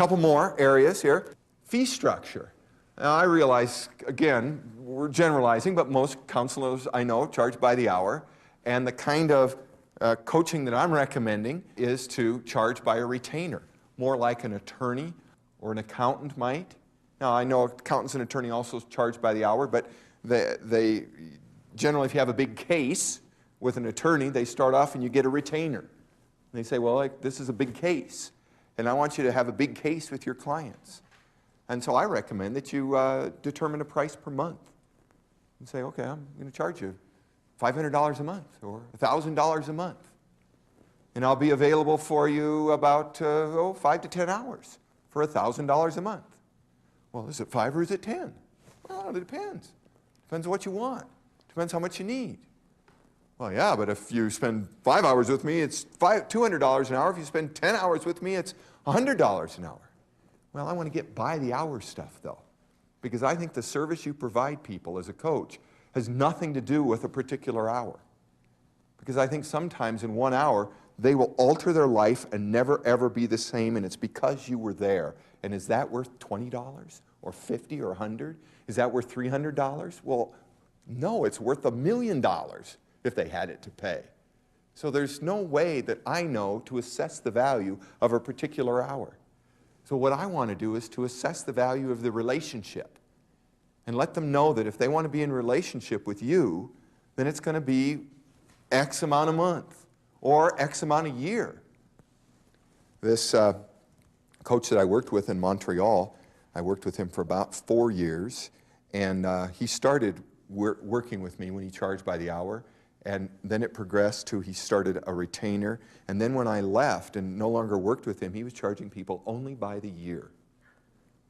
couple more areas here. Fee structure. Now, I realize, again, we're generalizing, but most counselors I know charge by the hour, and the kind of coaching that I'm recommending is to charge by a retainer, more like an attorney or an accountant might. Now, I know accountants and attorney also charge by the hour, but they generally, if you have a big case with an attorney, they start off and you get a retainer. And they say, well, this is a big case, and I want you to have a big case with your clients. And so I recommend that you determine a price per month and say, okay, I'm going to charge you $500 a month or $1,000 a month. And I'll be available for you about 5 to 10 hours for $1,000 a month. Well, is it 5 or is it 10? Well, it depends. Depends on what you want. Depends how much you need. Well, yeah, but if you spend 5 hours with me, it's $200 an hour. If you spend 10 hours with me, it's $100 an hour. Well, I want to get by the hour stuff, though, because I think the service you provide people as a coach has nothing to do with a particular hour. Because I think sometimes in 1 hour, they will alter their life and never, ever be the same, and it's because you were there. And is that worth $20 or $50 or $100? Is that worth $300? Well, no, it's worth $1 million if they had it to pay. So there's no way that I know to assess the value of a particular hour. So what I want to do is to assess the value of the relationship and let them know that if they want to be in relationship with you, then it's going to be X amount a month or X amount a year. This coach that I worked with in Montreal, I worked with him for about 4 years, and he started working with me when he charged by the hour, and then it progressed to he started a retainer, and then when I left and no longer worked with him, he was charging people only by the year.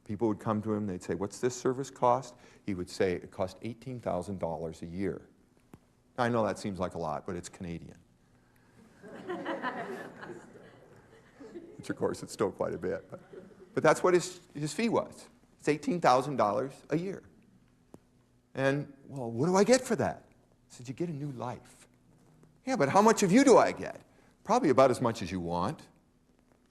People would come to him, they'd say, what's this service cost? He would say, it cost $18,000 a year. I know that seems like a lot, but it's Canadian. Which, of course, it's still quite a bit. But that's what his fee was. It's $18,000 a year. And, well, what do I get for that? I said, you get a new life. Yeah, but how much of you do I get? Probably about as much as you want.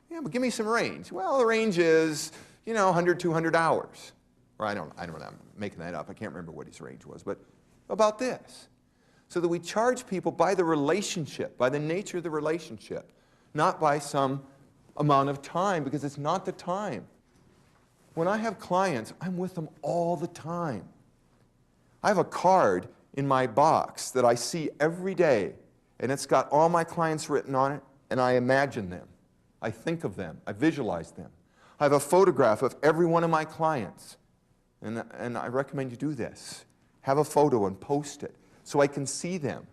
Yeah, but give me some range. Well, the range is, 100, 200 hours. Or I don't know, I'm making that up. I can't remember what his range was, but about this. So that we charge people by the relationship, by the nature of the relationship, not by some amount of time, because it's not the time. When I have clients, I'm with them all the time. I have a card in my box that I see every day, and it's got all my clients written on it, and I imagine them. I think of them. I visualize them. I have a photograph of every one of my clients, and I recommend you do this. Have a photo and post it so I can see them.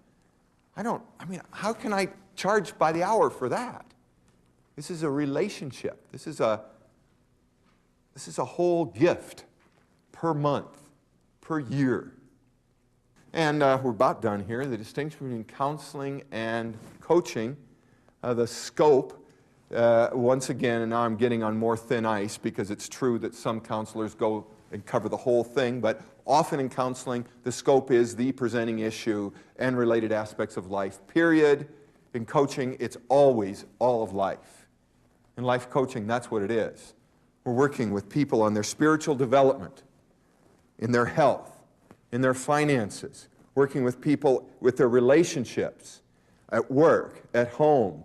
How can I charge by the hour for that? This is a relationship. This is a whole gift per month, per year. And we're about done here. The distinction between counseling and coaching, the scope, once again, and now I'm getting on more thin ice because it's true that some counselors go and cover the whole thing, but often in counseling, the scope is the presenting issue and related aspects of life, period. In coaching, it's always all of life. In life coaching, that's what it is. We're working with people on their spiritual development, in their health, in their finances, working with people with their relationships, at work, at home,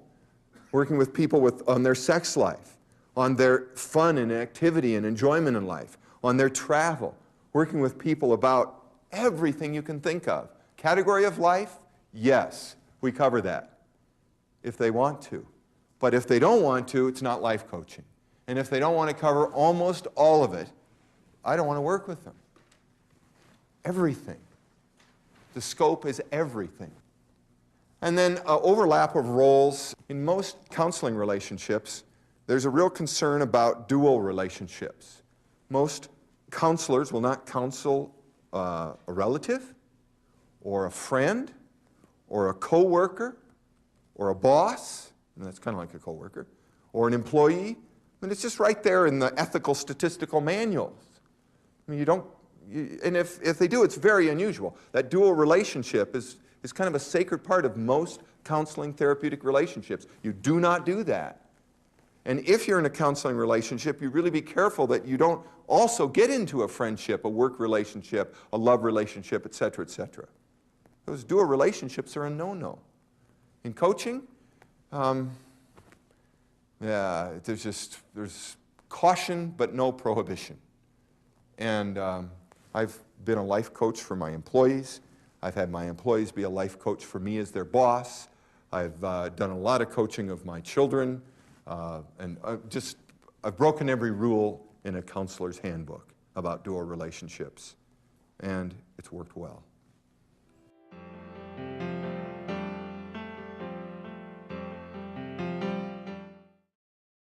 working with people on their sex life, on their fun and activity and enjoyment in life, on their travel, working with people about everything you can think of. Category of life? Yes, we cover that if they want to. But if they don't want to, it's not life coaching. And if they don't want to cover almost all of it, I don't want to work with them. Everything. The scope is everything. And then overlap of roles. In most counseling relationships, there's a real concern about dual relationships. Most counselors will not counsel a relative or a friend or a coworker or a boss, and that's kind of like a coworker, or an employee. And it's just right there in the ethical statistical manuals. And if they do, it's very unusual. That dual relationship is kind of a sacred part of most counseling therapeutic relationships. You do not do that. And if you're in a counseling relationship, you really be careful that you don't also get into a friendship, a work relationship, a love relationship, et cetera, et cetera. Those dual relationships are a no-no. In coaching, there's caution but no prohibition. And I've been a life coach for my employees. I've had my employees be a life coach for me as their boss. I've done a lot of coaching of my children. I've broken every rule in a counselor's handbook about dual relationships. And it's worked well.